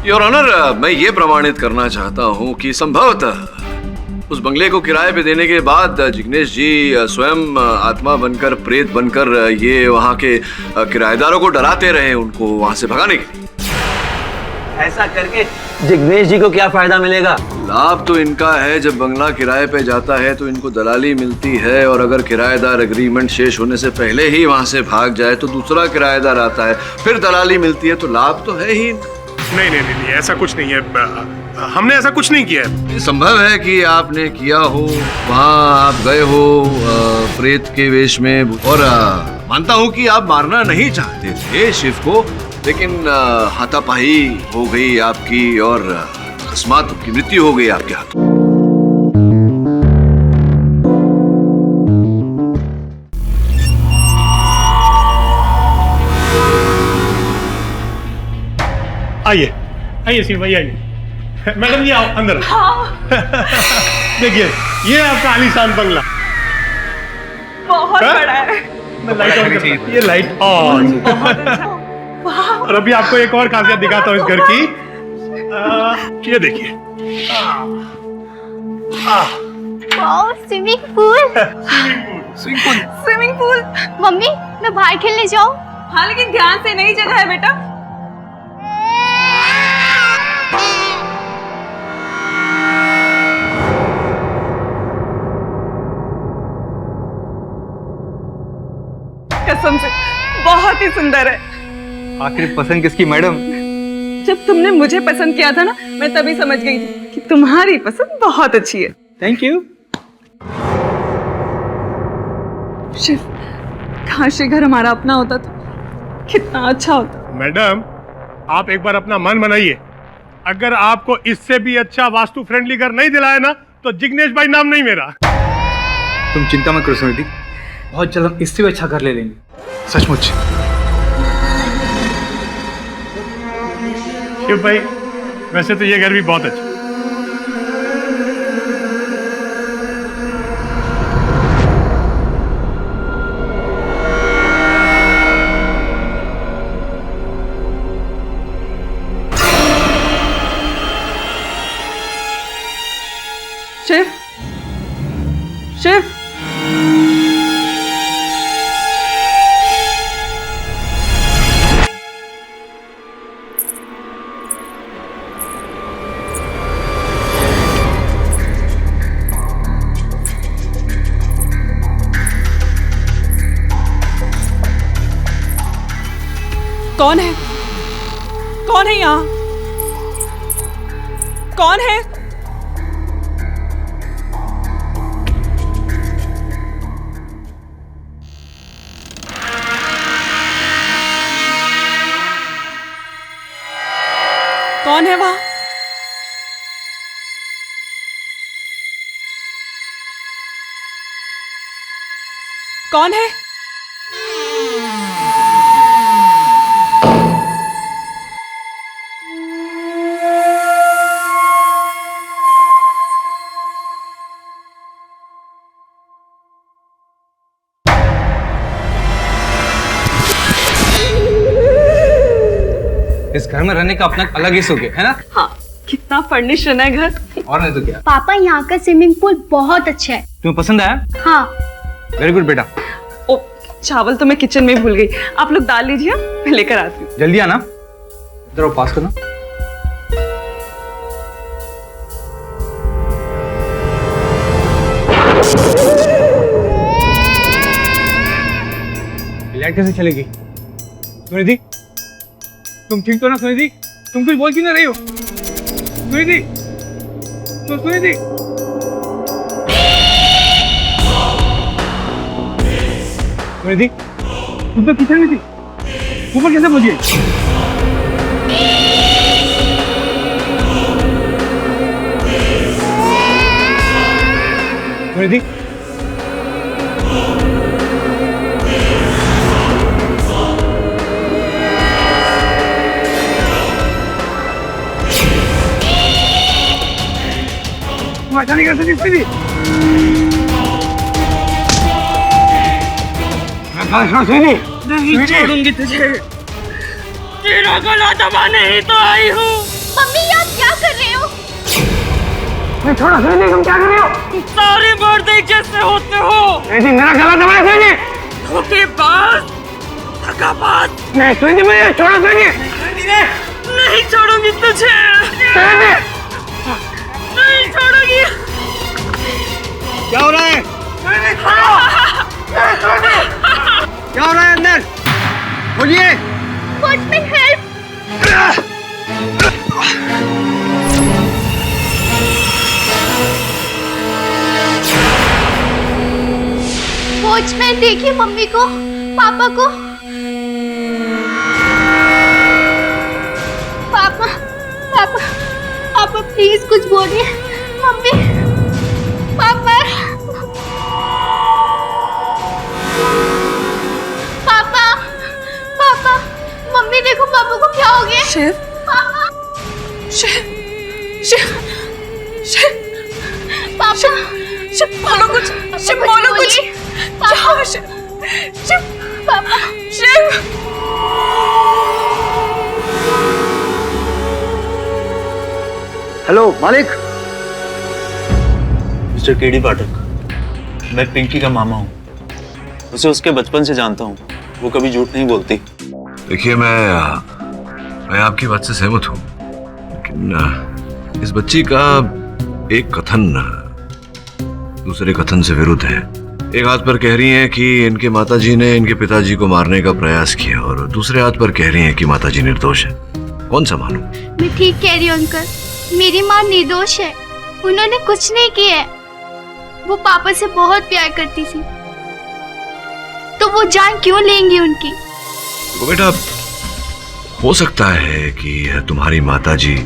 Your honour, मैं ये प्रमाणित करना चाहता हूँ कि संभवतः उस बंगले को किराए पे देने के बाद जिग्नेश जी स्वयं आत्मा बनकर, प्रेत बनकर ये वहाँ के किराएदारों को डराते रहे, उनको वहाँ से भगाने के लिए। ऐसा करके जिग्नेश जी को क्या फायदा मिलेगा? लाभ तो इनका है, जब बंगला किराए पे जाता है तो इनको दलाली मिलती है, और अगर किराएदार एग्रीमेंट शेष होने से पहले ही वहाँ से भाग जाए तो दूसरा किराएदार आता है, फिर दलाली मिलती है, तो लाभ तो है ही। नहीं नहीं नहीं, ऐसा कुछ नहीं है, हमने ऐसा कुछ नहीं किया है। संभव है कि आपने किया हो, वहाँ आप गए हो प्रेत के वेश में, और मानता हूँ कि आप मारना नहीं चाहते थे शिव को, लेकिन हाथापाई हो गई आपकी और अकस्मात की मृत्यु हो गई आपके हाथों। आइए आइए शिव भाई, आइए। मैडम जी आओ अंदर। हाँ। देखिए ये आपका आलीशान बंगला बहुत बड़ा है। मैं लाइट ऑन करता हूं। ये लाइट ऑन। और अभी आपको एक और खासियत दिखाता हूँ इस घर की। ये देखिए, swimming pool. Swimming pool. Mummy मैं बाहर खेलने जाऊँ? हाँ लेकिन ध्यान से, नई जगह है बेटा। कसम से बहुत ही सुंदर है। आखिर पसंद किसकी मैडम? जब तुमने मुझे पसंद किया था ना, मैं तभी समझ गई थी कि तुम्हारी पसंद बहुत अच्छी है। Thank you. शिव, काश ये घर हमारा अपना होता तो कितना अच्छा होता। मैडम आप एक बार अपना मन बनाइए, अगर आपको इससे भी अच्छा वास्तु फ्रेंडली घर नहीं दिलाया ना तो जिग्नेश भाई नाम नहीं मेरा। तुम चिंता मत करो सुनिधि, बहुत जल्द हम इससे भी अच्छा घर ले लेंगे, सचमुच। शिव भाई वैसे तो ये घर भी बहुत अच्छा। शिव, शिव, कौन है? कौन है यहाँ? कौन है? कौन है वहां? कौन है? इस घर में रहने का अपना अलग ही सुख है ना? हाँ, कितना फर्निश्ड है घर। और नहीं तो क्या। पापा यहाँ का स्विमिंग पूल बहुत अच्छा है। तुम्हें पसंद आया? हाँ। वेरी गुड बेटा। ओ, चावल तो मैं किचन में भूल गई, आप लोग डाल लीजिए, मैं लेकर आती हूँ। जल्दी आना, इधर पास करना। लाइट कैसे चलेगी? सुनिधि, तुम ठीक तो ना? सुनिधि, तुम कुछ बोल क्यों ना रही हो? सुनिधि, तो सुनिधि। सुनिधि, तुम तो किचन में थी, ऊपर कैसे पहुंची? सुनिधि, अच्छा नहीं कर सकती थी। नहीं छोड़ूंगी तुझे, तेरा गला दबाने ही तो आई हूँ। मम्मी ये आप क्या कर रहे हो? छोड़ो सुनिधि, तुम क्या कर रहे हो? सारे मर्द एक जैसे होते हो। सुनिधि मेरा गला दबाया सुनिधि। धोखेबाज, धोखेबाज। नहीं सुनिधि मुझे छोड़ो सुनिधि। नहीं छोड़ूंगी तुझे, सुनिधि नहीं छोड़ूंगी। क्या हो रहा है? क्या हो रहा है अंदर? बोलिए। Watchman help! वॉचमैन देखिए मम्मी को, पापा को। पापा पापा पापा प्लीज कुछ बोलिए। मम्मी, पापा, पापा, पापा, मम्मी देखो पापा को क्या हो गया। शिव, पापा, शिव, शिव, शिव, पापा, शिव बोलो कुछ, शिव बोलो कुछ। पापा, शिव, शिव, पापा, शिव। हेलो मालिक। मिस्टर केडी पाठक, मैं पिंकी का मामा हूँ। उसे उसके बचपन से जानता हूँ। वो कभी झूठ नहीं बोलती। देखिए मैं आपकी बात से सहमत हूँ, लेकिन इस बच्ची का एक कथन दूसरे कथन से विरुद्ध है। एक हाथ पर कह रही हैं कि इनके माताजी ने इनके पिताजी को मारने का प्रयास किया, और दूसरे हाथ पर कह रही हैं कि माताजी निर्दोष है। कौन सा मानूं? मैं ठीक कह रही हूँ अंकल, मेरी माँ निर्दोष है। उन्होंने कुछ नहीं किया है। वो पापा से बहुत प्यार करती थी, तो वो जान क्यों लेंगी उनकी? तो बेटा, हो सकता है कि तुम्हारी माताजी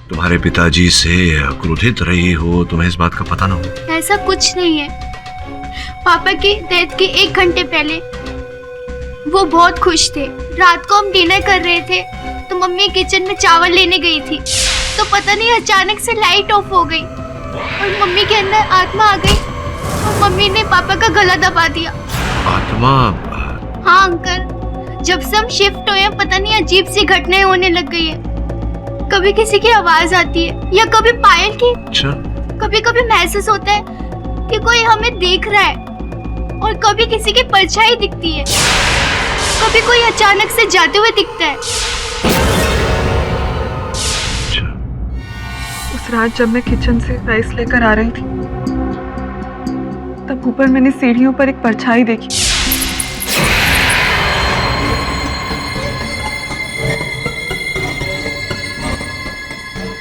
तुम्हारे पिताजी से क्रोधित रही हो, तुम्हें इस बात का पता ना हो। ऐसा कुछ नहीं है। पापा की डेथ के 1 घंटे पहले वो बहुत खुश थे। रात को हम डिनर कर रहे थे, तो मम्मी किचन में चावल लेने गई थी, तो पता नहीं अचानक से लाइट ऑफ हो गई और मम्मी के अंदर आत्मा आ गई और मम्मी ने पापा का गला दबा दिया। आत्मा? हाँ अंकल, जब से हम शिफ्ट हुए हैं, पता नहीं अजीब सी घटनाएं होने लग गई है। कभी किसी की आवाज आती है, या कभी पायल की। अच्छा। कभी कभी महसूस होता है कि कोई हमें देख रहा है, और कभी किसी की परछाई दिखती है। कभी कोई अचानक से जाते हुए दिखता है। उस रात जब मैं किचन से राइस लेकर आ रही थी, तब ऊपर मैंने सीढ़ियों पर एक परछाई देखी।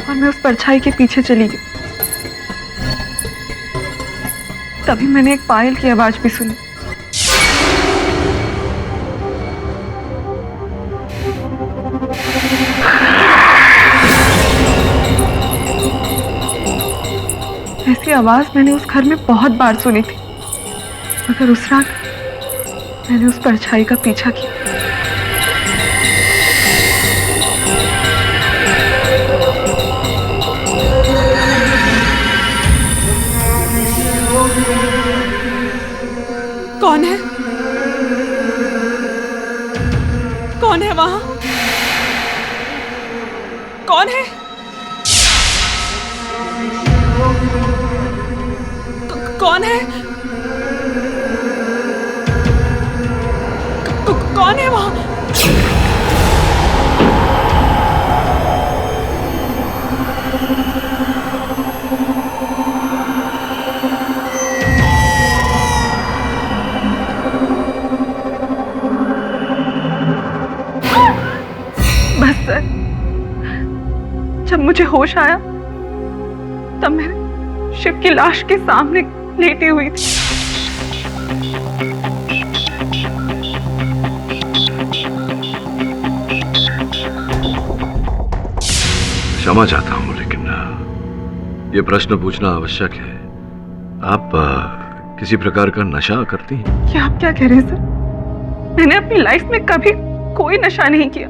और मैं उस परछाई के पीछे चली गई। तभी मैंने एक पायल की आवाज भी सुनी। ऐसी आवाज मैंने उस घर में बहुत बार सुनी थी, मगर उस रात मैंने उस परछाई का पीछा किया। कौन है? कौन है वहां? कौन है? कौन है? कौन है वहां? बस सर, जब मुझे होश आया तब मैं शिव की लाश के सामने लेटी हुई थी। क्षमा चाहता हूं, लेकिन ये प्रश्न पूछना आवश्यक है। आप किसी प्रकार का नशा करती हैं? क्या आप क्या कह रहे हैं सर? मैंने अपनी लाइफ में कभी कोई नशा नहीं किया।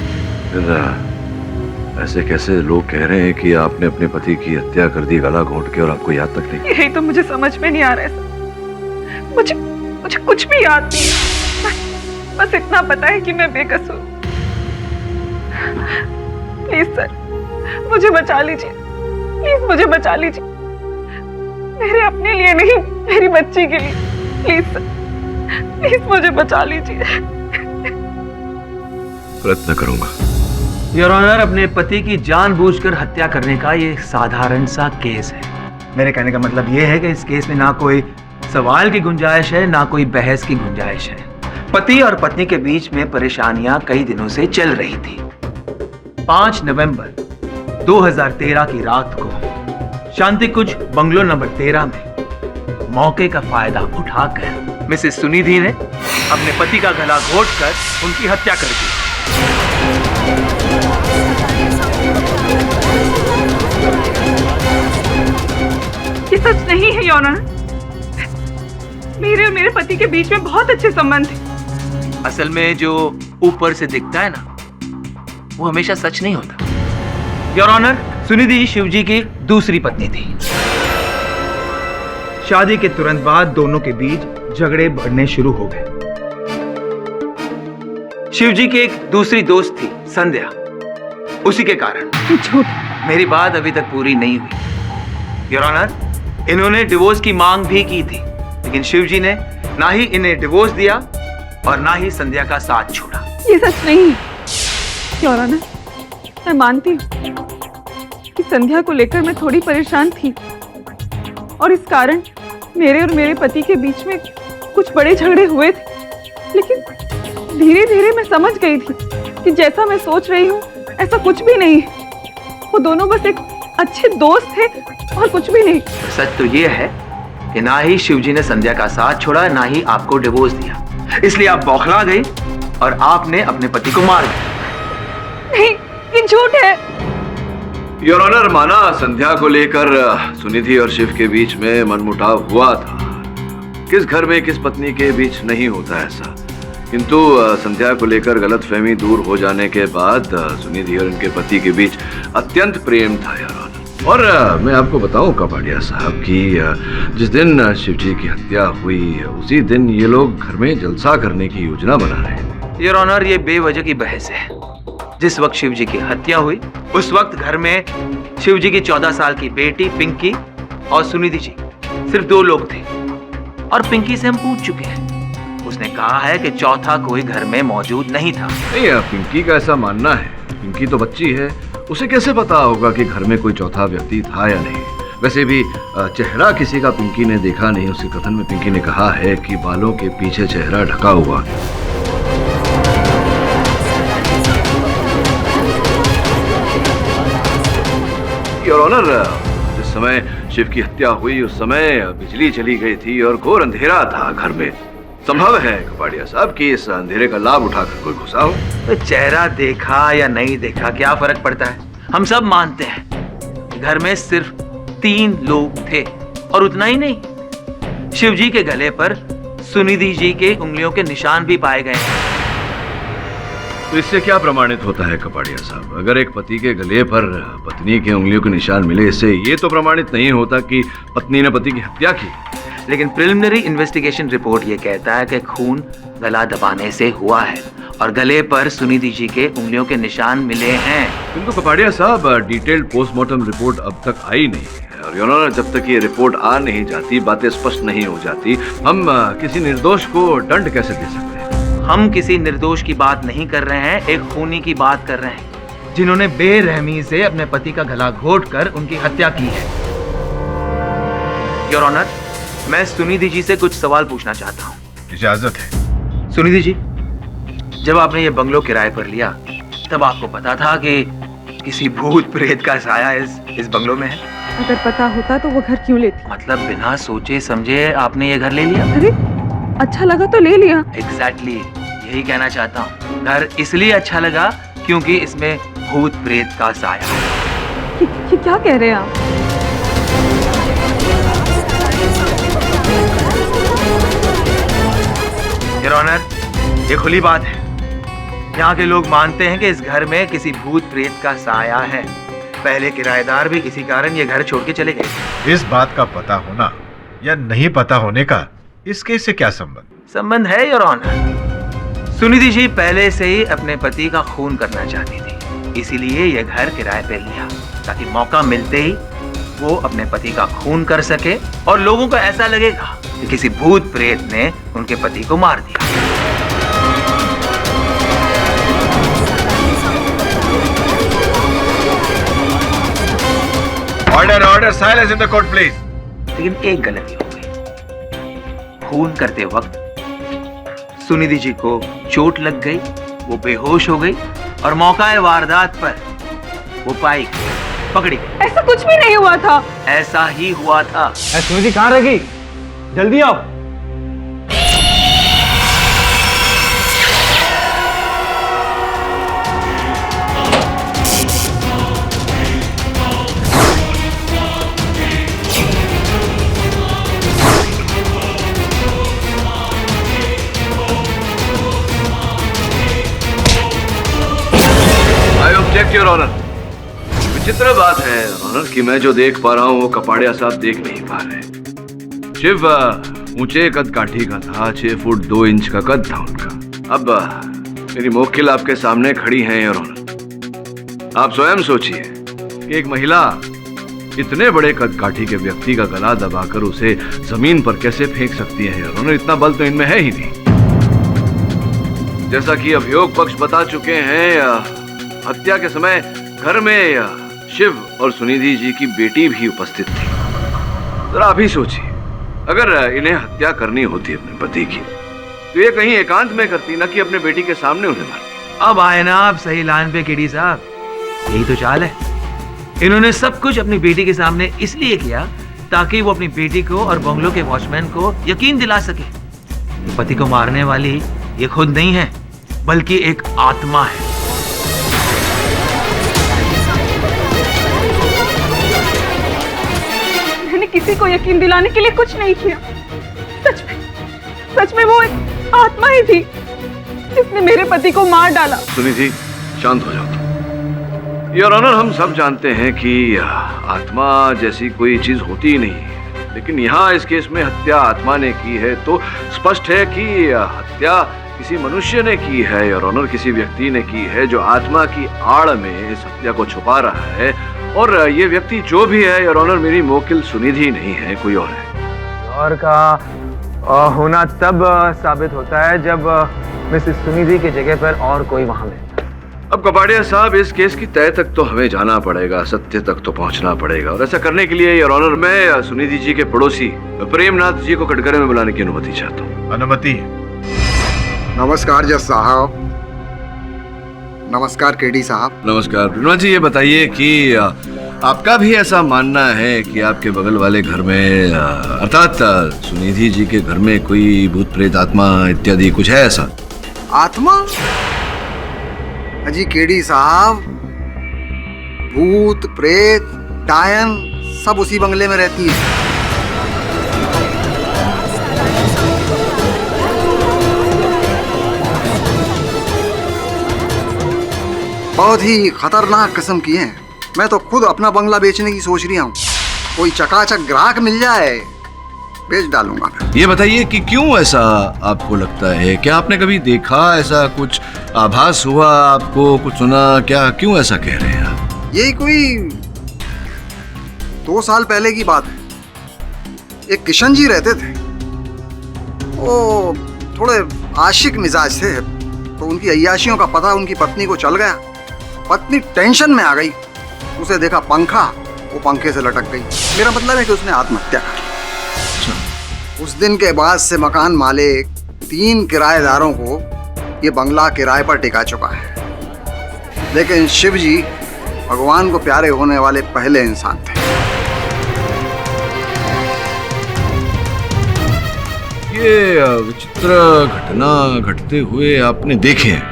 ऐसे कैसे लोग कह रहे हैं कि आपने अपने पति की हत्या कर दी गला घोंट के, और आपको याद तक नहीं? यही तो मुझे समझ में नहीं आ रहा है सर। मुझे कुछ भी याद नहीं है। बस इतना पता है कि मैं बेकसूर। प्लीज सर, मुझे बचा लीजिए, प्लीज मुझे बचा लीजिए, मेरे अपने लिए नहीं, मेरी बच्ची के लिए, प्लीज सर, प्लीज मुझे बचा लीजिए। प्रयत्न करूंगा। योर ऑनर, अपने पति की जानबूझकर हत्या करने का ये साधारण सा केस है। मेरे कहने का मतलब ये है कि इस केस में ना कोई सवाल की गुंजाइश है, ना कोई बहस की गुंजाइश है। पति और पत्नी के बीच में परेशानियां कई दिनों से चल रही थी। 5 नवंबर 2013 की रात को शांति कुंज बंगलो नंबर 13 में मौके का फायदा उठाकर मिसेस सुनिधि ने अपने पति का गला घोंटकर उनकी हत्या कर दी। ये सच नहीं है योर ऑनर। मेरे और मेरे पति के बीच में बहुत अच्छे संबंध थे। असल में जो ऊपर से दिखता है ना, वो हमेशा सच नहीं होता। योर ऑनर, सुनिधि शिवजी की दूसरी पत्नी थी। शादी के तुरंत बाद दोनों के बीच झगड़े बढ़ने शुरू हो गए। शिवजी की एक दूसरी दोस्त थी संध्या, उसी के कारण। झूठ। मेरी बात अभी तक पूरी नहीं हुई। योर ऑनर, इन्होंने डिवोर्स की मांग भी की थी, लेकिन शिवजी ने ना ही इन्हें डिवोर्स दिया और ना ही संध्या का साथ छोड़ा। ये सच नहीं है योर ऑनर। मैं मानती हूँ कि संध्या को लेकर मैं थोड़ी परेशान थी और इस कारण मेरे और मेरे पति के बीच में कुछ बड़े झगड़े हुए थे, लेकिन धीरे धीरे मैं समझ गई थी कि जैसा मैं सोच रही हूँ ऐसा कुछ भी नहीं है। वो दोनों बस एक अच्छे दोस्त थे और कुछ भी नहीं। सच तो ये है कि ना ही शिवजी ने संध्या का साथ छोड़ा, ना ही आपको डिवोर्स दिया, इसलिए आप बौखला गई और आपने अपने पति को मार दिया। नहीं, ये झूठ है। योर ऑनर, माना संध्या को लेकर सुनिधि और शिव के बीच में मनमुटाव हुआ था। किस घर में किस पत्नी के बीच नहीं होता ऐसा, किंतु संध्या को लेकर गलतफहमी दूर हो जाने के बाद सुनिधि और इनके पति के बीच अत्यंत प्रेम था योर ऑनर। और मैं आपको बताऊं कपाड़िया साहब कि जिस दिन शिवजी की हत्या हुई उसी दिन ये लोग घर में जलसा करने की योजना बना रहे थे। योर ऑनर, ये बेवजह की बहस है। जिस वक्त शिवजी की हत्या हुई उस वक्त घर में शिवजी की 14 साल की बेटी पिंकी और सुनिधि जी सिर्फ 2 लोग थे, और पिंकी से हम पूछ चुके हैं। उसने कहा है कि चौथा कोई घर में मौजूद नहीं था। नहीं, पिंकी का ऐसा मानना है। पिंकी तो बच्ची है, उसे कैसे पता होगा कि घर में कोई चौथा व्यक्ति था या नहीं। वैसे भी चेहरा किसी का पिंकी ने देखा नहीं। उसके कथन में पिंकी ने कहा है कि बालों के पीछे चेहरा ढका हुआ। योर ऑनर, जिस समय शिव की हत्या हुई उस समय बिजली चली गई थी और घोर अंधेरा था घर में। संभव है कपाड़िया साहब कि इस अंधेरे का लाभ उठाकर कोई घुसा हो। तो चेहरा देखा या नहीं देखा क्या फर्क पड़ता है। हम सब मानते हैं घर में सिर्फ 3 लोग थे, और उतना ही नहीं, शिवजी के गले पर सुनिधि जी के उंगलियों के निशान भी पाए गए हैं। तो इससे क्या प्रमाणित होता है कपाड़िया साहब? अगर एक पति के गले पर पत्नी के उंगलियों के निशान मिले, इससे ये तो प्रमाणित नहीं होता कि पत्नी ने पति की हत्या की। लेकिन प्रिलिमिनरी इन्वेस्टिगेशन रिपोर्ट ये कहता है कि खून गला दबाने से हुआ है और गले पर सुनिधि जी के उंगलियों के निशान मिले हैं। किंतु कपाड़िया साहब, डिटेल्ड पोस्टमार्टम रिपोर्ट अब तक आई नहीं है, और योर ऑनर, जब तक ये रिपोर्ट आ नहीं जाती, बातें स्पष्ट नहीं हो जाती, हम किसी निर्दोष को दंड कैसे दे सकते हैं? हम किसी निर्दोष की बात नहीं कर रहे हैं, एक खूनी की बात कर रहे हैं जिन्होंने बेरहमी से अपने पति का गला घोंटकर उनकी हत्या की है। योर ऑनर, मैं सुनिधि जी से कुछ सवाल पूछना चाहता हूँ। इजाजत है। सुनिधि जी, जब आपने ये बंगलो किराए पर लिया तब आपको पता था कि किसी भूत प्रेत का साया इस बंगलो में है? अगर पता होता तो वो घर क्यों लेती? मतलब बिना सोचे समझे आपने ये घर ले लिया? अरे अच्छा लगा तो ले लिया। एग्जैक्टली, यही कहना चाहता हूँ। घर इसलिए अच्छा लगा क्योंकि इसमें भूत प्रेत का साया है। ये क्या कह रहे हैं आप? योर ऑनर, ये खुली बात है। यहाँ के लोग मानते हैं कि इस घर में किसी भूत प्रेत का साया है। पहले किराएदार भी इसी कारण ये घर छोड़ के चले गए। इस बात का पता होना या नहीं पता होने का इस केस से क्या संबंध? संबंध है योर ऑनर। सुनिधि जी पहले से ही अपने पति का खून करना चाहती थी, इसीलिए ये घर किराए पे लिया, ताकि मौका मिलते ही वो अपने पति का खून कर सके और लोगों को ऐसा लगेगा कि किसी भूत प्रेत ने उनके पति को मार दिया। Order order, silence in the court please. लेकिन एक गलती हो गई। खून करते वक्त सुनिधि जी को चोट लग गई, वो बेहोश हो गई और मौका वारदात पर वो पाई गई, पकड़ी गई। ऐसा कुछ भी नहीं हुआ था। ऐसा ही हुआ था। सुनिधि कहाँ रह गई? जल्दी आओ। I object your honour. विचित्र बात है ऑनर कि मैं जो देख पा रहा हूँ वो कपाड़िया साहब देख नहीं पा रहे। शिव ऊंचे कद काठी का था, 6 फुट 2 इंच का कद था उनका। अब मेरी मोक्किल आपके सामने खड़ी हैं योर ऑनर। आप स्वयं सोचिए कि एक महिला इतने बड़े कद काठी के व्यक्ति का गला दबाकर उसे जमीन पर कैसे फेंक सकती है योर ऑनर? इतना बल तो इनमें है ही नहीं। जैसा कि अभियोग पक्ष बता चुके हैं, हत्या के समय घर में शिव और सुनिधि जी की बेटी भी उपस्थित थी। जरा अभी सोचिए, अगर इन्हें हत्या करनी होती अपने पति की तो ये कहीं एकांत में करती, ना कि अपने बेटी के सामने उन्हें मार। अब आए ना आप सही लाइन पे केडी साहब। यही तो चाल है। इन्होंने सब कुछ अपनी बेटी के सामने इसलिए किया ताकि वो अपनी बेटी को और बंगलो के वॉचमैन को यकीन दिला सके पति को मारने वाली ये खुद नहीं है, बल्कि एक आत्मा है। मैंने किसी को यकीन दिलाने के लिए कुछ नहीं किया। सच में वो एक आत्मा ही थी जिसने मेरे पति को मार डाला। सुनिधि, शांत हो जाओ। योर ऑनर, हम सब जानते हैं कि आत्मा जैसी कोई चीज होती ही नहीं है, लेकिन यहाँ इस केस में हत्या आत्मा ने की है तो स्पष्ट है कि हत्या किसी मनुष्य ने की है योर ऑनर, किसी व्यक्ति ने की है जो आत्मा की आड़ में इस हत्या को छुपा रहा है। और ये व्यक्ति जो भी है योर ऑनर, मेरी मोक्किल सुनिधि नहीं है, कोई और है। और का होना तब साबित होता है जब मिसेस सुनिधि की जगह पर और कोई वहां मिले। अब कपाड़िया साहब, इस केस की तह तक तो हमें जाना पड़ेगा, सत्य तक तो पहुंचना पड़ेगा, और ऐसा करने के लिए योर ऑनर मैं सुनिधि जी के पड़ोसी प्रेमनाथ जी को कटघरे में बुलाने की अनुमति चाहता हूँ। अनुमति। नमस्कार जज साहब। नमस्कार केडी साहब। नमस्कार प्रेमनाथ जी। ये बताइए कि आपका भी ऐसा मानना है कि आपके बगल वाले घर में अर्थात सुनिधि जी के घर में कोई भूत प्रेत आत्मा इत्यादि कुछ है ऐसा? आत्मा? अजी केडी साहब, भूत प्रेत डायन सब उसी बंगले में रहती है। बहुत ही खतरनाक किस्म की हैं। मैं तो खुद अपना बंगला बेचने की सोच रही हूँ। कोई चकाचक ग्राहक मिल जाए, बेच डालूंगा मैं। ये बताइए कि क्यों ऐसा आपको लगता है? क्या आपने कभी देखा, ऐसा कुछ आभास हुआ आपको, कुछ सुना क्या? क्यों ऐसा कह रहे हैं आप? यही कोई 2 साल पहले की बात है। एक किशन जी रहते थे, वो थोड़े आशिक मिजाज थे, तो उनकी अय्याशियों का पता उनकी पत्नी को चल गया। पत्नी टेंशन में आ गई, उसे देखा पंखा, वो पंखे से लटक गई। मेरा मतलब है कि उसने आत्महत्या कर ली। उस दिन के बाद से मकान मालिक 3 किराएदारों को ये बंगला किराए पर टिका चुका है, लेकिन शिव जी भगवान को प्यारे होने वाले पहले इंसान थे। ये विचित्र घटना घटते हुए आपने देखे हैं?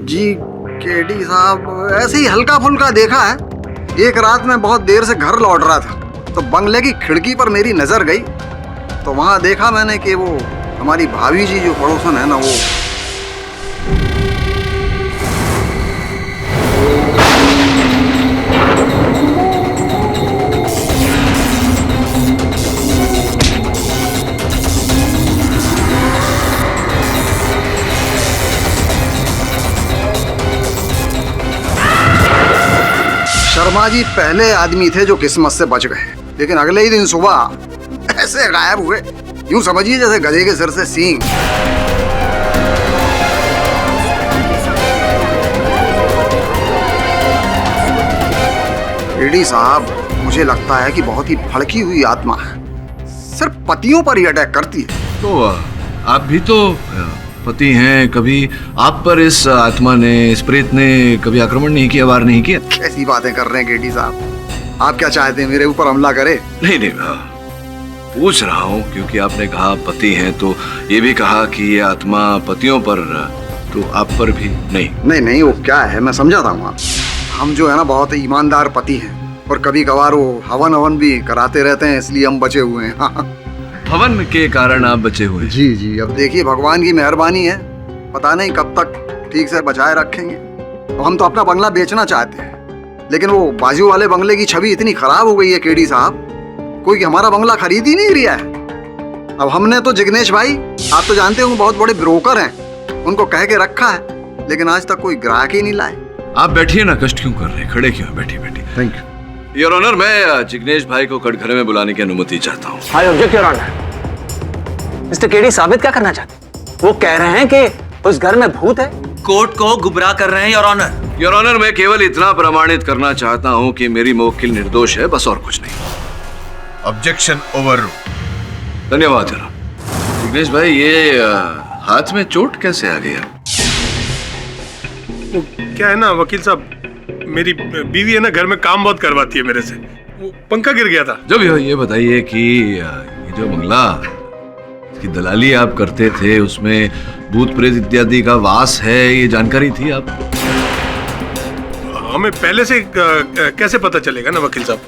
जी केडी साहब, ऐसे ही हल्का फुल्का देखा है। एक रात में बहुत देर से घर लौट रहा था तो बंगले की खिड़की पर मेरी नजर गई, तो वहां देखा मैंने कि वो हमारी भाभी जी जो पड़ोसन है ना, वो वर्मा जी पहले आदमी थे जो किस्मत से बच गए, लेकिन अगले ही दिन सुबह ऐसे गायब हुए, यूं समझिए जैसे गधे के सिर से सींग। एडी साहब, मुझे लगता है कि बहुत ही भड़की हुई आत्मा है, सिर्फ पतियों पर ही अटैक करती है। तो आप भी तो पति हैं, कभी आप पर इस आत्मा ने, इस प्रेत ने कभी आक्रमण नहीं किया, वार नहीं किया? कैसी बातें कर रहे हैं गेडी साहब, आप क्या चाहते हैं मेरे ऊपर हमला करे? नहीं नहीं, पूछ रहा हूँ क्योंकि आपने कहा पति हैं, तो ये भी कहा कि ये आत्मा पतियों पर, तो आप पर भी नहीं? नहीं नहीं, वो क्या है, मैं समझाता हूँ। हम जो है ना बहुत ही ईमानदार पति हैं, और कभी कभार वो हवन भी कराते रहते हैं, इसलिए हम बचे हुए हैं। हवन के कारण आप बचे हुए? जी जी, अब देखिए भगवान की मेहरबानी है, पता नहीं कब तक ठीक से बचाए रखेंगे। तो हम तो अपना बंगला बेचना चाहते हैं, लेकिन वो बाजू वाले बंगले की छवि इतनी खराब हो गई है केडी साहब, कोई हमारा बंगला खरीद ही नहीं रहा है। अब हमने तो जिग्नेश भाई, आप तो जानते हो बहुत बड़े ब्रोकर हैं, उनको कह के रखा है, लेकिन आज तक कोई ग्राहक ही नहीं लाए। आप बैठिए ना, कष्ट क्यों कर रहे हैं, खड़े क्यों? बैठिए बैठिए। थैंक यू योर ऑनर, मैं जिग्नेश भाई को कटघरे में बुलाने की अनुमति चाहता हूँ। I object your honour. Mr KD साबित क्या करना चाहते? वो कह रहे हैं कि उस घर में भूत है। कोर्ट को गुमराह कर रहे हैं योर ऑनर। योर ऑनर, मैं केवल इतना प्रमाणित करना चाहता हूँ कि मेरी मौकिल निर्दोष है, बस और कुछ नहीं। Objection over. धन्यवाद योर ऑनर। जिग्नेश भाई, ये हाथ में चोट कैसे आ गया? वो क्या है ना वकील साहब, मेरी बीवी है ना घर में काम बहुत करवाती है मेरे से, वो पंखा गिर गया था। जो भी हो, ये बताइए कि ये जो बंगला की दलाली आप करते थे, उसमें भूत प्रेत इत्यादि का वास है, ये जानकारी थी आपको? हमें पहले से कैसे पता चलेगा ना वकील साहब,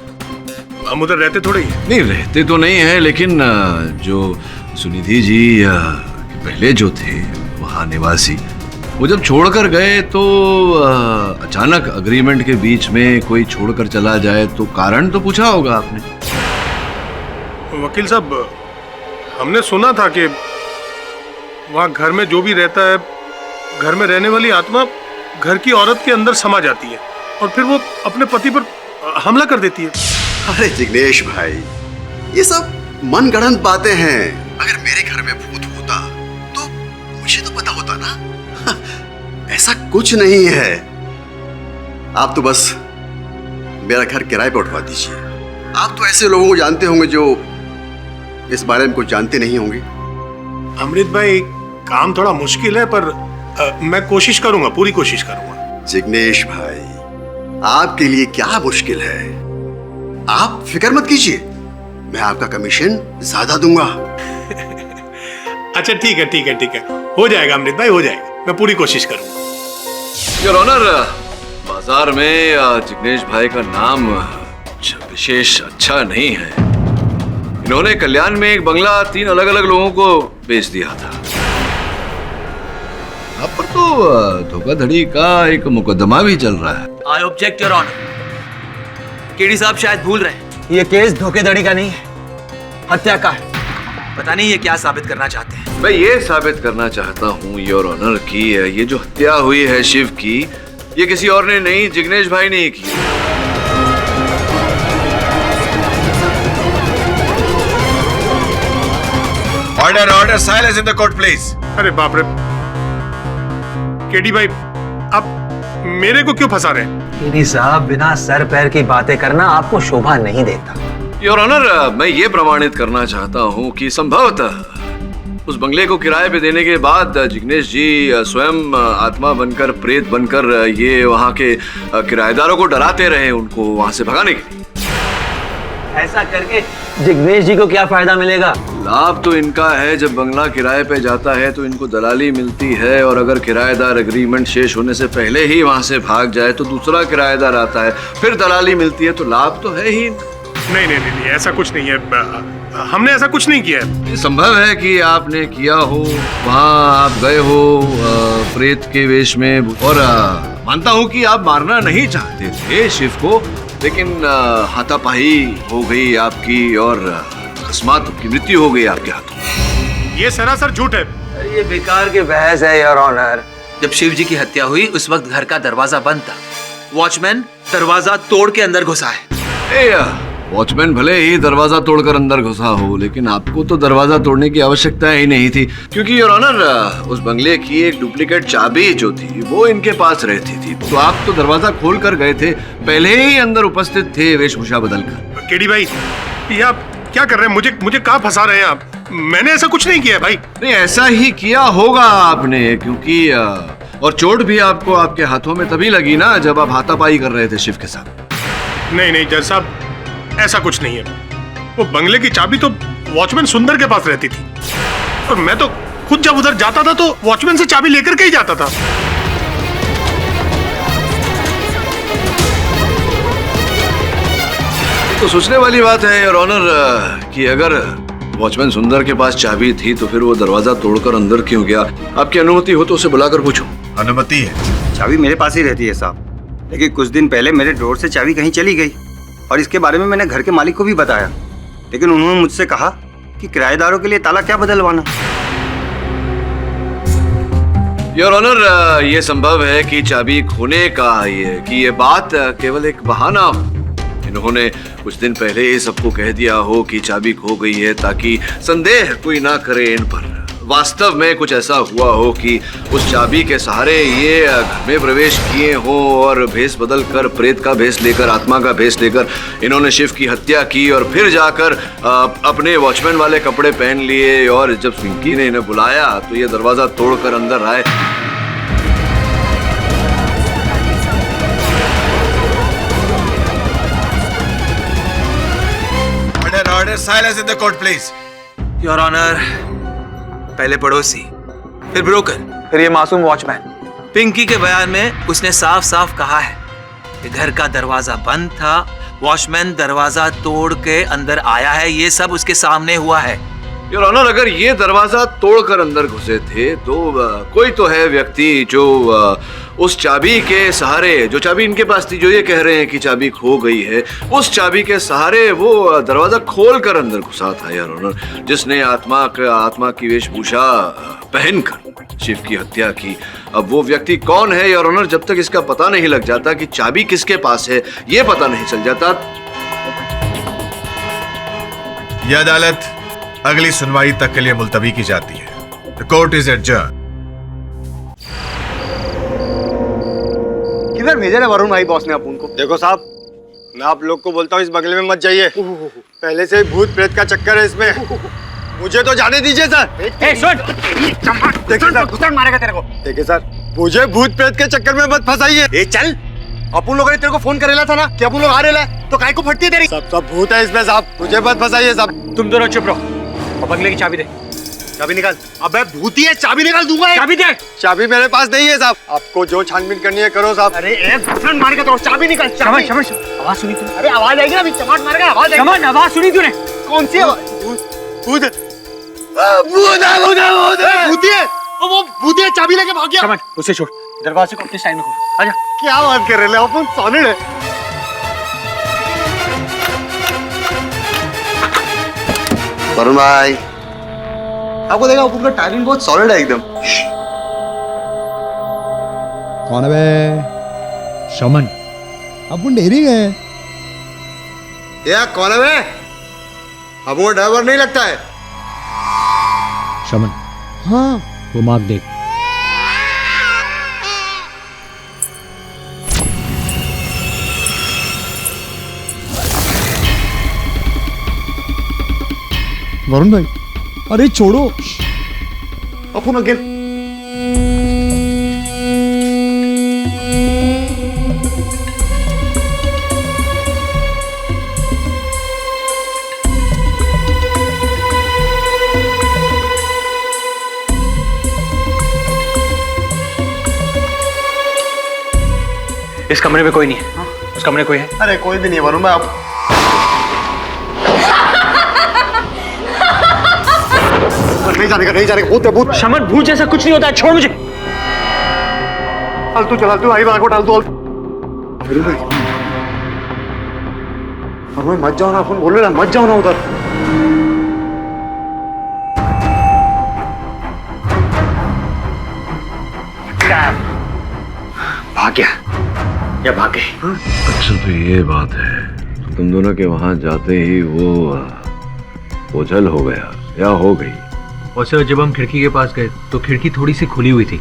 हम उधर रहते थोड़े ही हैं। नहीं, रहते तो नहीं है, लेकिन जो सुनिधि जी पहले जो थे वहाँ निवासी, वो जब छोड़कर गए तो अचानक अग्रीमेंट के बीच में कोई छोड़कर चला जाए तो कारण तो पूछा होगा आपने? वकील साहब, हमने सुना था कि वहाँ घर में जो भी रहता है, घर में रहने वाली आत्मा घर की औरत के अंदर समा जाती है और फिर वो अपने पति पर हमला कर देती है। अरे जिग्नेश भाई, ये सब मनगढ़ंत बातें हैं। अगर मेरे घर में भूत होता तो मुझे तो पता होता ना। ऐसा कुछ नहीं है, आप तो बस मेरा घर किराए पर उठवा दीजिए। आप तो ऐसे लोगों को जानते होंगे जो इस बारे में कुछ जानते नहीं होंगे। अमृत भाई, काम थोड़ा मुश्किल है, पर मैं कोशिश करूंगा, पूरी कोशिश करूंगा। जिग्नेश भाई, आपके लिए क्या मुश्किल है, आप फिक्र मत कीजिए, मैं आपका कमीशन ज्यादा दूंगा। अच्छा ठीक है ठीक है ठीक है, हो जाएगा अमृत भाई, हो जाएगा, मैं पूरी कोशिश करूंगा। योर ऑनर, बाजार में जिग्नेश भाई का नाम विशेष अच्छा नहीं है। इन्होंने कल्याण में एक बंगला 3 अलग अलग लोगों को बेच दिया था। आप पर तो धोखाधड़ी का एक मुकदमा भी चल रहा है। I object your honour. KD साहब शायद भूल रहे हैं, ये केस धोखेधड़ी का नहीं है, हत्या का है। पता नहीं ये क्या साबित करना चाहते हैं। मैं ये साबित करना चाहता हूँ योर ऑनर की ये जो हत्या हुई है शिव की, ये किसी और ने नहीं, जिग्नेश भाई ने की। Order order, silence in the court please. अरे बाप रे, केडी भाई, आप मेरे को क्यों फंसा रहे हैं? केडी साहब, बिना सर पैर की बातें करना आपको शोभा नहीं देता। योर ऑनर, मैं ये प्रमाणित करना चाहता हूँ कि संभवतः उस बंगले को किराए पे देने के बाद जिग्नेश जी स्वयं आत्मा बनकर, प्रेत बनकर ये वहाँ के किराएदारों को डराते रहे, उनको वहाँ से भगाने के लिए। ऐसा करके जिग्नेश जी को क्या फायदा मिलेगा? लाभ तो इनका है, जब बंगला किराए पे जाता है तो इनको दलाली मिलती है, और अगर किराएदार एग्रीमेंट शेष होने से पहले ही वहाँ से भाग जाए तो दूसरा किराएदार आता है, फिर दलाली मिलती है, तो लाभ तो है ही। नहीं नहीं नहीं, ऐसा कुछ नहीं है, हमने ऐसा कुछ नहीं किया है। संभव है कि आपने किया हो, वहाँ आप गए हो प्रेत के वेश में, और मानता हूँ कि आप मारना नहीं चाहते थे शिव को, लेकिन हाथापाई हो गई आपकी और अकस्मात की मृत्यु हो गई आपके हाथों। ये सरासर झूठ है। ये बेकार की बहस है योर ऑनर। जब शिव जी की हत्या हुई उस वक्त घर का दरवाजा बंद था, वॉचमैन दरवाजा तोड़ के अंदर घुसा है। ए वॉचमैन भले ही दरवाजा तोड़कर अंदर घुसा हो, लेकिन आपको तो दरवाजा तोड़ने की आवश्यकता ही नहीं थी, क्योंकि योर ऑनर उस बंगले की एक डुप्लीकेट चाबी जो थी वो इनके पास रहती थी। तो आप तो दरवाजा खोल कर गए थे, पहले ही अंदर उपस्थित थे वेशभूषा बदलकर। केडी भाई, ये आप क्या कर रहे हैं? मुझे कहाँ फंसा रहे हैं आप? मैंने ऐसा कुछ नहीं किया भाई। नहीं, ऐसा ही किया होगा आपने, क्योंकि और चोट भी आपको आपके हाथों में तभी लगी ना जब आप हाथापाई कर रहे थे शिव के साथ। नहीं जज साहब, ऐसा कुछ नहीं है। वो बंगले की चाबी तो वॉचमैन सुंदर के पास रहती थी, और मैं तो खुद जब उधर जाता था तो वॉचमैन से चाबी लेकर के ही जाता था। तो सोचने वाली बात है योर ऑनर कि अगर वॉचमैन सुंदर के पास चाबी थी तो फिर वो दरवाजा तोड़कर अंदर क्यों गया? आपकी अनुमति हो तो उसे बुलाकर पूछो। अनुमति है। चाबी मेरे पास ही रहती है साहब, लेकिन कुछ दिन पहले मेरे ड्रॉर से चाबी कहीं चली गई, और इसके बारे में मैंने घर के मालिक को भी बताया, लेकिन उन्होंने मुझसे कहा कि किराएदारों के लिए ताला क्या बदलवाना। योर ऑनर, ये संभव है कि चाबी खोने का ये बात केवल एक बहाना हो। इन्होंने कुछ दिन पहले ही सबको कह दिया हो कि चाबी खो गई है, ताकि संदेह कोई ना करे इन पर। वास्तव में कुछ ऐसा हुआ हो कि उस चाबी के सहारे ये घर में प्रवेश किए हो और भेष बदल कर, प्रेत का भेष लेकर, आत्मा का भेष लेकर इन्होंने शिव की हत्या की, और फिर जाकर अपने वॉचमैन वाले कपड़े पहन लिए, और जब पिंकी ने इन्हें बुलाया तो ये दरवाजा तोड़कर अंदर आए। Order silence in the court, please. Your honour, पहले पड़ोसी, फिर ब्रोकर, फिर ये मासूम वॉचमैन। पिंकी के बयान में उसने साफ साफ कहा है कि घर का दरवाजा बंद था, वॉचमैन दरवाजा तोड़ के अंदर आया है, ये सब उसके सामने हुआ है। योर ऑनर, अगर ये दरवाजा तोड़कर अंदर घुसे थे तो कोई तो है व्यक्ति जो उस चाबी के सहारे, जो चाबी इनके पास थी, जो ये कह रहे हैं कि चाबी खो गई है, उस चाबी के सहारे वो दरवाजा खोलकर अंदर घुसा था योर ऑनर, जिसने आत्मा की वेशभूषा पहनकर शिव की हत्या की। अब वो व्यक्ति कौन है योर ऑनर, जब तक इसका पता नहीं लग जाता कि चाबी किसके पास है, ये पता नहीं चल जाता। यह अदालत अगली सुनवाई तक के लिए मुलतवी की जाती है। The court is adjourned. किधर भेजा है वरुण भाई बॉस ने अपन को? देखो साहब, मैं आप लोग को बोलता हूँ इस बंगले में मत जाइए, पहले से भूत प्रेत का चक्कर है इसमें। मुझे तो जाने दीजिए सर। देखिए मारेगा तेरे को। देखिए सर, मुझे भूत प्रेत के चक्कर में मत फंसाइए। चल, अपन लोगों ने तेरे को फोन करेला था ना कि अपन लोग आ रहे हैं, तो काय को फटती है तेरी? सब भूत है इसमें साहब, मुझे मत फंसाइए साहब। तुम दोनों चुप रहो और बंगले की चाबी दे। चाबी निकाल। अबे भूती है, चाबी निकाल दूंगा। चाबी दे। चाबी मेरे पास नहीं है साहब, आपको जो छानबीन करनी है करो साहब। अरे एक मार के तो चाबी निकाल। चाबी आवाज सुनी तूने? अरे आवाज आएगी ना, अभी चमाट मारेगा। आवाज आएगी। आवाज सुनी तूने? कौन सी आवाज? भूत भूती है, वो भूती है, चाबी लेके भाग गया। उसे छोड़, दरवाजे को अपने साइड में खोल। आजा। क्या बात कर रहे हो अपन? सॉलिड है। वरुण भाई, आपको देखा अपन का टाइमिंग बहुत सॉलिड है एकदम। कौन है बे? शमन। अपन डेरी गए। या कौन है बे? अब वो ड्राइवर नहीं लगता है। शमन। हाँ, वो मार्क देख। वरुण भाई, अरे छोड़ो। अपन अगेन। इस कमरे में कोई नहीं है। उस कमरे में कोई है? अरे कोई भी नहीं है वरुण भाई। आप नहीं जाने का। भूत है, भूत। शमन, भूत जैसा कुछ नहीं होता है, छोड़ मुझे। फालतू चला तू, आई बार को डाल दो। वरुण भाई मत जाओ ना, अपन बोल रहे ना, मत जाओ ना उधर। भाग गया। या भाग गई? अच्छा तो ये बात है, तो तुम दोनों के वहां जाते ही वो ओझल हो गया या हो गई? और सर जब हम खिड़की के पास गए तो खिड़की थोड़ी सी खुली हुई थी,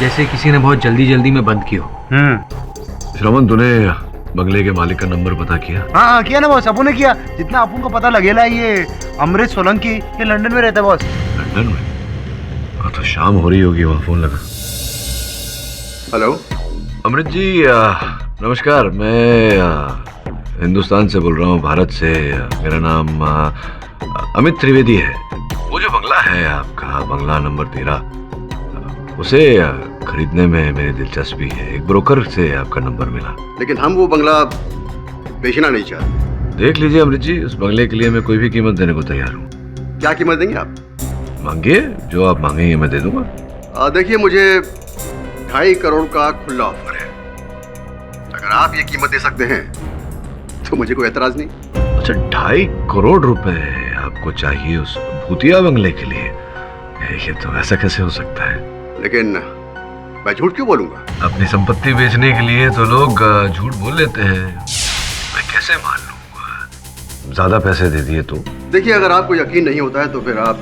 जैसे किसी ने बहुत जल्दी जल्दी में बंद की हो। श्रवण, तूने बंगले के मालिक का नंबर पता किया? हाँ किया ना बॉस, अपन ने किया। जितना अपन को पता लगेला ये अमृत सोलंकी, ये लंदन में रहता है बॉस। लंदन में? हाँ तो शाम हो रही होगी, वहाँ फोन लगा। हेलो अमृत जी, नमस्कार। मैं हिंदुस्तान से बोल रहा हूँ, भारत से। मेरा नाम अमित त्रिवेदी है। वो जो बंगला है आपका, बंगला नंबर 13, उसे खरीदने में मेरी दिलचस्पी है। एक ब्रोकर से आपका नंबर मिला। लेकिन हम वो बंगला बेचना नहीं चाहते। देख लीजिए अमृत जी, उस बंगले के लिए मैं कोई भी कीमत देने को तैयार हूँ। क्या कीमत देंगे आप? मांगिए, जो आप मांगेंगे मैं दे दूंगा। देखिए, मुझे 2.5 करोड़ का खुला ऑफर है। अगर आप ये कीमत दे सकते हैं तो मुझे कोई एतराज नहीं। अच्छा, 2.5 करोड़ रुपए आपको चाहिए उस भूतिया बंगले के लिए? ये तो ऐसा कैसे हो सकता है? लेकिन मैं झूठ क्यों बोलूंगा? अपनी संपत्ति बेचने के लिए तो लोग झूठ बोल लेते हैं। मैं कैसे मान लूं? ज्यादा पैसे दे दिए तो? देखिए, अगर आपको यकीन नहीं होता है तो फिर आप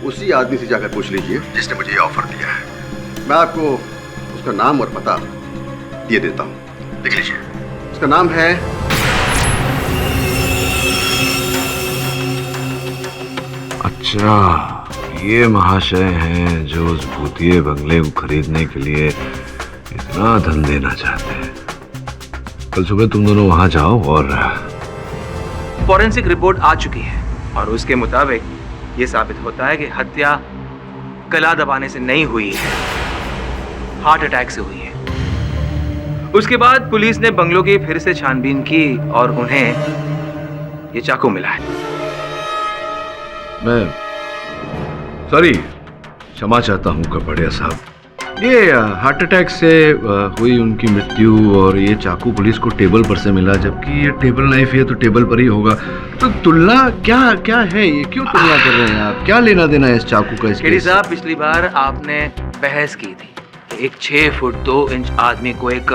उसी आदमी से जाकर पूछ लीजिए जिसने मुझे ये ऑफर दिया है। मैं आपको उसका नाम और पता दे देता हूँ, लिख लीजिए। उसका नाम है अच्छा, ये महाशय हैं जो उस भूतिये बंगले को खरीदने के लिए इतना धन देना चाहते हैं। कल सुबह तुम दोनों वहां जाओ और फॉरेंसिक रिपोर्ट आ चुकी है और उसके मुताबिक ये साबित होता है कि हत्या गला दबाने से नहीं हुई है, हार्ट अटैक से हुई है। उसके बाद पुलिस ने बंगलों की फिर से छानबीन की और उन्हें ये चाकू मिला है। मैं सॉरी, क्षमा चाहता हूँ कपड़िया साहब। ये हार्ट अटैक से हुई उनकी मृत्यु और ये चाकू पुलिस को टेबल पर से मिला, जबकि ये टेबल नाइफ है तो टेबल पर ही होगा। तो तुलना क्या क्या है? ये क्यों तुलना कर रहे हैं आप? क्या लेना देना है इस चाकू का? केडी साहब, पिछली बार आपने बहस की थी, एक 6 फुट 2 इंच आदमी को एक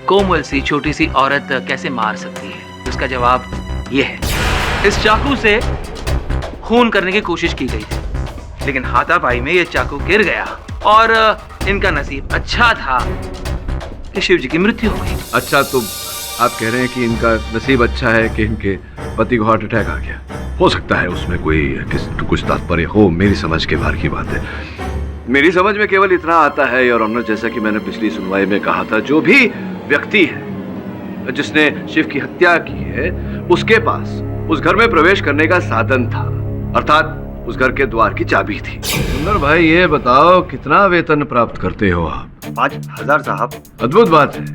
कोमल सी छोटी सी औरत कैसे मार सकती है? उसका जवाब ये है, इस चाकू से खून करने की कोशिश की गई थी, लेकिन हाथापाई में ये चाकू गिर गया और इनका नसीब अच्छा था कि शिव जी की मृत्यु हो गई। अच्छा, तो आप कह रहे हैं कि इनका नसीब अच्छा है कि इनके पति को हार्ट अटैक आ गया? हो सकता है उसमें कुछ तात्पर्य हो, मेरी समझ के बाहर की बात है। मेरी समझ में केवल इतना आता है योर ऑनर, जैसा कि मैंने पिछली सुनवाई में कहा था, जो भी व्यक्ति है जिसने शिव की हत्या की है, उसके पास उस घर में प्रवेश करने का साधन था, अर्थात उस घर के द्वार की चाबी थी। सुंदर भाई, ये बताओ कितना वेतन प्राप्त करते हो आप? 5,000 साहब। अद्भुत बात है।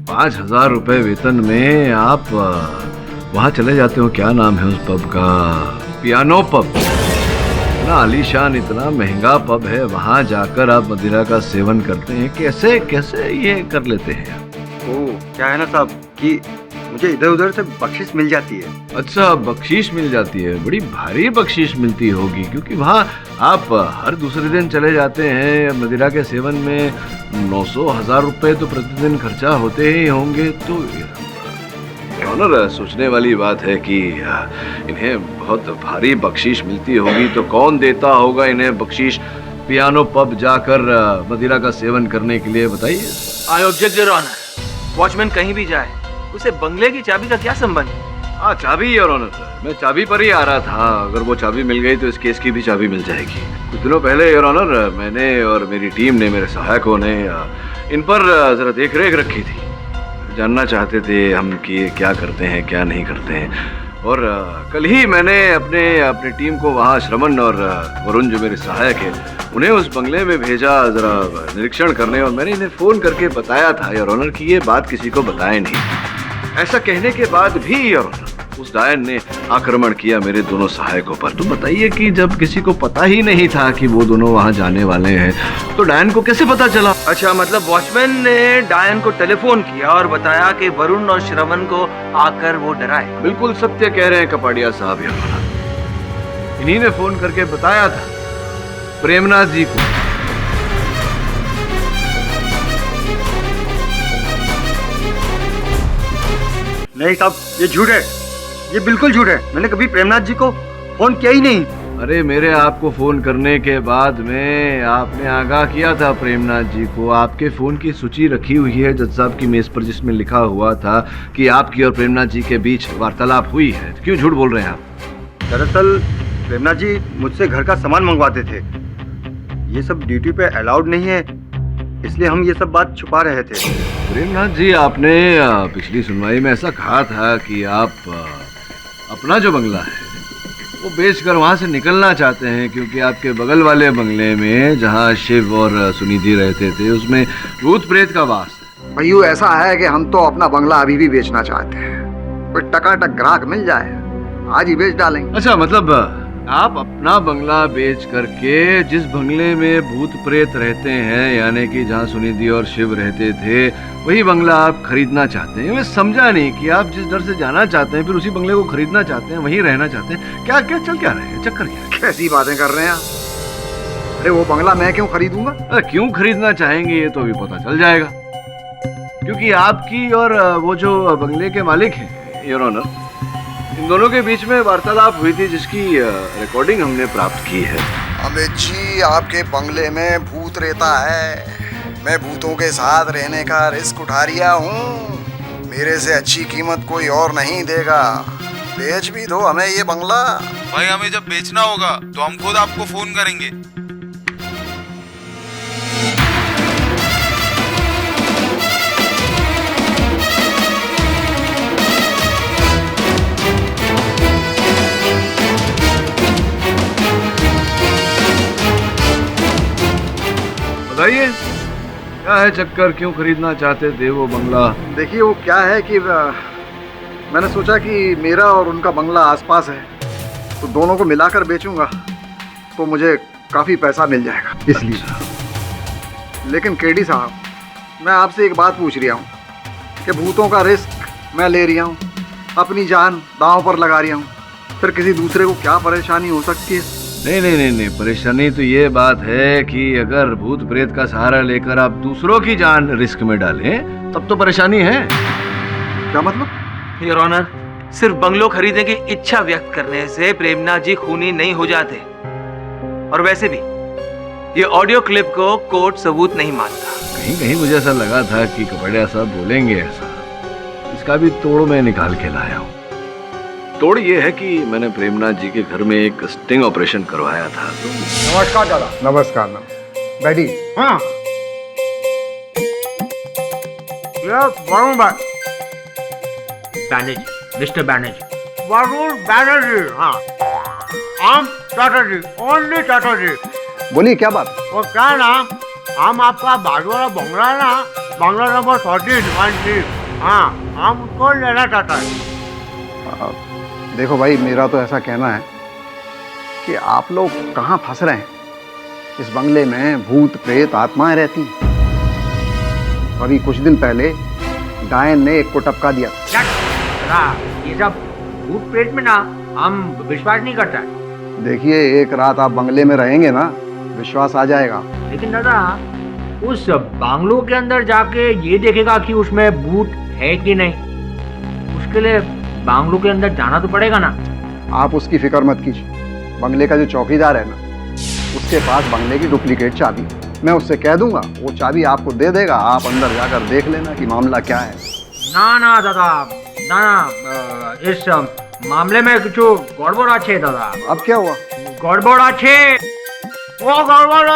5,000 रुपए वेतन में आप वहां चले जाते हो। क्या नाम है उस पब का? Piano pub. इतना आलीशान, इतना महंगा पब है, वहां जाकर आप मदिरा का सेवन करते हैं। कैसे कैसे ये कर लेते हैं? क्या है ना साहब कि मुझे इधर उधर से बख्शिश मिल जाती है। अच्छा, बख्शीश मिल जाती है? बड़ी भारी बख्शीश मिलती होगी, क्योंकि वहाँ आप हर दूसरे दिन चले जाते हैं मदिरा के सेवन में। 900-1000 रुपए तो प्रतिदिन खर्चा होते ही होंगे। तो ऑनर, सोचने वाली बात है कि इन्हें बहुत भारी बख्शीश मिलती होगी, तो कौन देता होगा इन्हें बख्शीश पियानो पब जाकर मदिरा का सेवन करने के लिए? बताइए। I object your honour. Watchman कहीं भी जाए, उसे बंगले की चाबी का क्या संबंध? हाँ, चाबी योर ऑनर, मैं चाबी पर ही आ रहा था। अगर वो चाबी मिल गई तो इस केस की भी चाबी मिल जाएगी। कुछ दिनों पहले योर ऑनर, मैंने और मेरी टीम ने, मेरे सहायकों ने इन पर जरा देख रेख रखी थी। जानना चाहते थे हम कि क्या करते हैं क्या नहीं करते हैं। और कल ही मैंने अपने टीम को वहाँ श्रवण और वरुण जो मेरे सहायक हैं, उन्हें उस बंगले में भेजा जरा निरीक्षण करने। और मैंने इन्हें फ़ोन करके बताया था योर ऑनर कि ये बात किसी को बताए नहीं। ऐसा कहने के बाद भी योर ऑनर, उस डायन ने आक्रमण किया मेरे दोनों सहायकों पर। तो बताइए कि जब किसी को पता ही नहीं था कि वो दोनों वहां जाने वाले हैं, तो डायन को कैसे पता चला? अच्छा, मतलब वॉचमैन ने डायन को टेलीफोन किया और बताया कि वरुण और श्रवण को आकर वो डराए। बिल्कुल सत्य कह रहे हैं कपाड़िया साहब। योर इन्हीं ने फोन करके बताया था प्रेमनाथ जी को। नहीं साहब, ये झूठ है, ये बिल्कुल झूठ है। मैंने कभी प्रेमनाथ जी को फोन किया ही नहीं। अरे मेरे आपको फोन करने के बाद में आपने आगाह किया था प्रेमनाथ जी को। आपके फोन की सूची रखी हुई है जज साहब की मेज पर, जिसमें लिखा हुआ था कि आपकी और प्रेमनाथ जी के बीच वार्तालाप हुई है। क्यों झूठ बोल रहे हैं आप? दरअसल प्रेमनाथ जी मुझसे घर का सामान मंगवाते थे। ये सब ड्यूटी पे अलाउड नहीं है, इसलिए हम ये सब बात छुपा रहे थे। प्रेमनाथ जी, आपने पिछली सुनवाई में ऐसा कहा था कि आप अपना जो बंगला है वो बेचकर वहाँ से निकलना चाहते हैं, क्योंकि आपके बगल वाले बंगले में जहाँ शिव और सुनिधि रहते थे उसमें भूत प्रेत का वास है। भैया ऐसा है कि हम तो अपना बंगला अभी भी बेचना चाहते हैं। कोई टकाटक ग्राहक मिल जाए आज ही बेच डालेंगे। अच्छा, मतलब आप अपना बंगला बेच करके जिस बंगले में भूत प्रेत रहते हैं, यानी कि जहाँ सुनिधि और शिव रहते थे, वही बंगला आप खरीदना चाहते हैं। मैं समझा नहीं कि आप जिस डर से जाना चाहते हैं फिर उसी बंगले को खरीदना चाहते हैं, वहीं रहना चाहते हैं। क्या क्या चल क्या रहे हैं, चक्कर क्या है? कैसी बातें कर रहे हैं आप? अरे वो बंगला मैं क्यों खरीदूंगा? अरे क्यों खरीदना चाहेंगे ये तो अभी पता चल जाएगा, क्योंकि आपकी और वो जो बंगले के मालिक हैं योर ऑनर, इन दोनों के बीच में वार्तालाप हुई थी जिसकी रिकॉर्डिंग हमने प्राप्त की है। अमित जी, आपके बंगले में भूत रहता है। मैं भूतों के साथ रहने का रिस्क उठा रिया हूँ। मेरे से अच्छी कीमत कोई और नहीं देगा। बेच भी दो हमें ये बंगला। भाई, हमें जब बेचना होगा तो हम खुद आपको फोन करेंगे। बताइए क्या है चक्कर, क्यों खरीदना चाहते थे वो बंगला? देखिए वो क्या है कि मैंने सोचा कि मेरा और उनका बंगला आसपास है, तो दोनों को मिलाकर बेचूंगा तो मुझे काफ़ी पैसा मिल जाएगा, इसलिए। लेकिन केडी साहब, मैं आपसे एक बात पूछ रहा हूँ कि भूतों का रिस्क मैं ले रहा हूँ, अपनी जान दांव पर लगा रहा हूँ, फिर किसी दूसरे को क्या परेशानी हो सकती है? नहीं, परेशानी तो ये बात है कि अगर भूत प्रेत का सहारा लेकर आप दूसरों की जान रिस्क में डालें तब तो परेशानी है। क्या मतलब? योर ऑनर, सिर्फ बंगलो खरीदने की इच्छा व्यक्त करने से प्रेमनाथ जी खूनी नहीं हो जाते, और वैसे भी ये ऑडियो क्लिप को कोर्ट सबूत नहीं मानता। कहीं मुझे ऐसा लगा था कि कपड़िया साहब बोलेंगे ऐसा, इसका भी तोड़ मैं निकाल के लाया हूँ। तोड़ ये है कि मैंने प्रेमनाथ जी के घर में एक स्टिंग ऑपरेशन करवाया था। नमस्कार दादा। नमस्कार। बैठी। हाँ, वरुण बैनर्जी, मिस्टर बैनर्जी, वरुण बैनर्जी। हाँ, आम चैटर्जी, ओनली चैटर्जी। बोलिए क्या बात? वो क्या ना, हम आपका बाजू वाला बंगला है ना, बंगला नंबर 14 हाँ, हम उसको लेना चाहता है। देखो भाई, मेरा तो ऐसा कहना है कि आप लोग कहाँ फंस रहे हैं। इस बंगले में भूत प्रेत आत्माएं रहती हैं। अभी कुछ दिन पहले डायन ने एक को टपका दिया। ये सब भूत प्रेत में ना हम विश्वास नहीं करता। देखिए, एक रात आप बंगले में रहेंगे ना, विश्वास आ जाएगा। लेकिन दादा, उस बांग्लो के अंदर जाके ये देखेगा कि उसमें भूत है कि नहीं, उसके लिए बांग्लो के अंदर जाना तो पड़ेगा ना। आप उसकी फिक्र मत कीजिए। बंगले का जो चौकीदार है ना, उसके पास बंगले की डुप्लीकेट चाबी, मैं उससे कह दूंगा, वो चाबी आपको दे देगा। आप अंदर जाकर देख लेना कि मामला क्या है। ना दादा, ना, इस मामले में कुछ गड़बड़ आछे दादा। अब क्या हुआ? गड़बड़ आछे, वो गड़बड़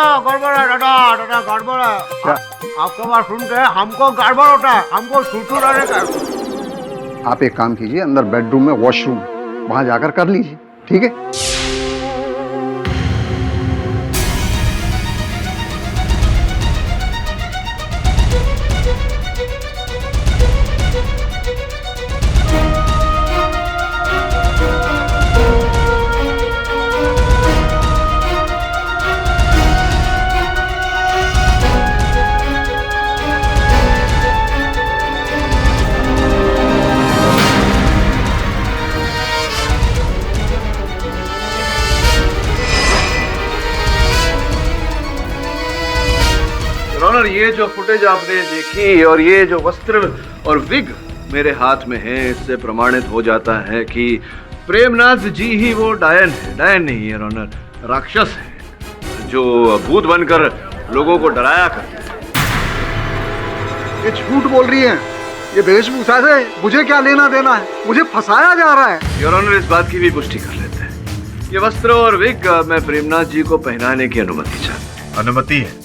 है दादा, गड़बड़ है। क्या? आपका बात सुन के हमको गड़बड़ होता है, हमको छूटू रहने का। आप एक काम कीजिए, अंदर बेडरूम में वॉशरूम, वहां जाकर कर लीजिए, ठीक है? ये जो फुटेज आपने देखी और ये जो वस्त्र और विग मेरे हाथ में है, इससे प्रमाणित हो जाता है कि प्रेमनाथ जी ही वो डायन है। डायन नहीं है ऑनर, राक्षस है जो भूत बनकर लोगों को डराया करते हैं। ये झूठ बोल रही हैं। ये वेशभूषा से मुझे क्या लेना देना है? मुझे फंसाया जा रहा है। योर ऑनर, इस बात की भी पुष्टि कर लेते हैं। ये वस्त्र और विग मैं प्रेमनाथ जी को पहनाने की अनुमति चाहता हूं। अनुमति है।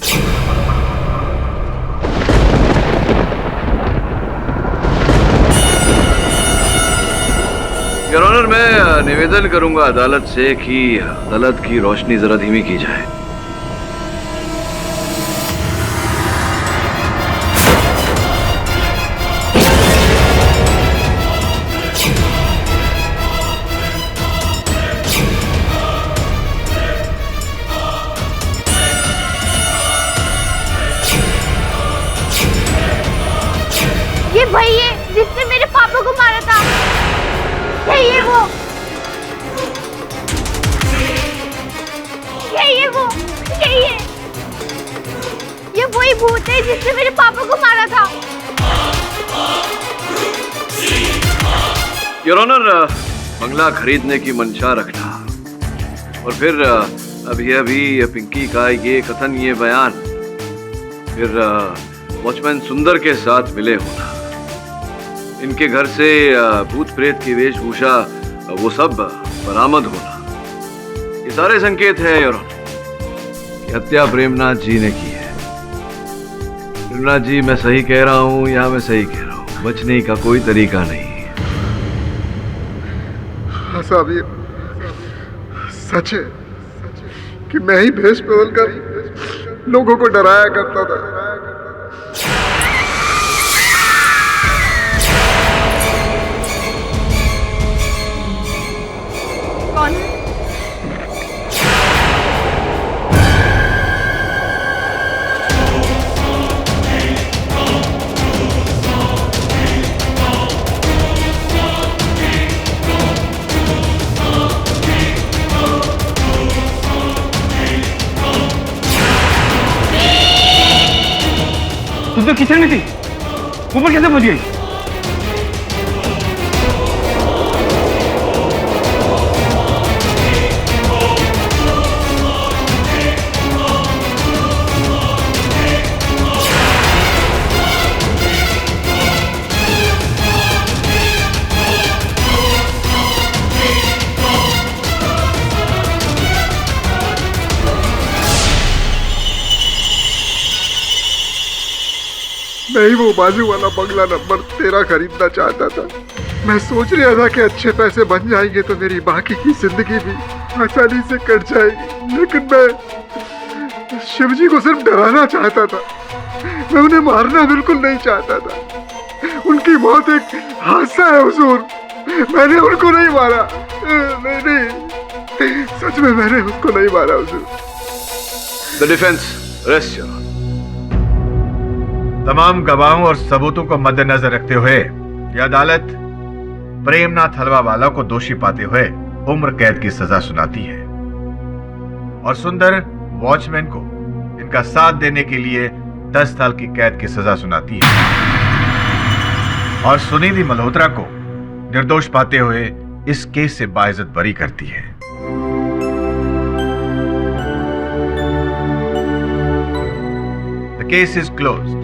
योर ऑनर, मैं निवेदन करूंगा अदालत से कि अदालत की रोशनी जरा धीमी की जाए। ये वही है जिसने मेरे पापा को मारा था। यही है वो, यही है वो, यही है। ये वही भूत है जिसने मेरे पापा को मारा था। योर ऑनर, बंगला खरीदने की मंशा रखना और फिर अभी पिंकी का ये कथन, ये बयान, फिर वॉचमैन सुंदर के साथ मिले होना, इनके घर से भूत प्रेत की वेशभूषा वो सब बरामद होना, ये सारे संकेत हैं योर ऑनर कि हत्या प्रेमनाथ जी ने की है। प्रेमनाथ जी, मैं सही कह रहा हूं या मैं सही कह रहा हूं? बचने का कोई तरीका नहीं है। हाँ साहब, ये सच है कि मैं ही भेष बदल कर लोगों को डराया करता था। कौन है? तुम तो किचन में थी, ऊपर कैसे पहुंच गई? मैं ही वो बाजू वाला बंगला नंबर 13 खरीदना चाहता था। मैं सोच रहा था कि अच्छे पैसे बन जाएंगे तो मेरी बाकी की जिंदगी भी आसानी से कट जाएगी, लेकिन मैं शिवजी को सिर्फ डराना चाहता था। मैं उन्हें मारना बिल्कुल नहीं चाहता था। उनकी मौत एक हादसा है हुजूर, मैंने उनको नहीं मारा। नहीं, सच में मैंने उनको नहीं मारा हुजूर। The defence, rest your honour. तमाम गवाहों और सबूतों को मद्देनजर रखते हुए यह अदालत प्रेमनाथ हलवावाला को दोषी पाते हुए उम्र कैद की सजा सुनाती है और सुंदर वॉचमैन को इनका साथ देने के लिए 10 साल की कैद की सजा सुनाती है और सुनिधि मल्होत्रा को निर्दोष पाते हुए इस केस से बाइज्जत बरी करती है। The case is closed.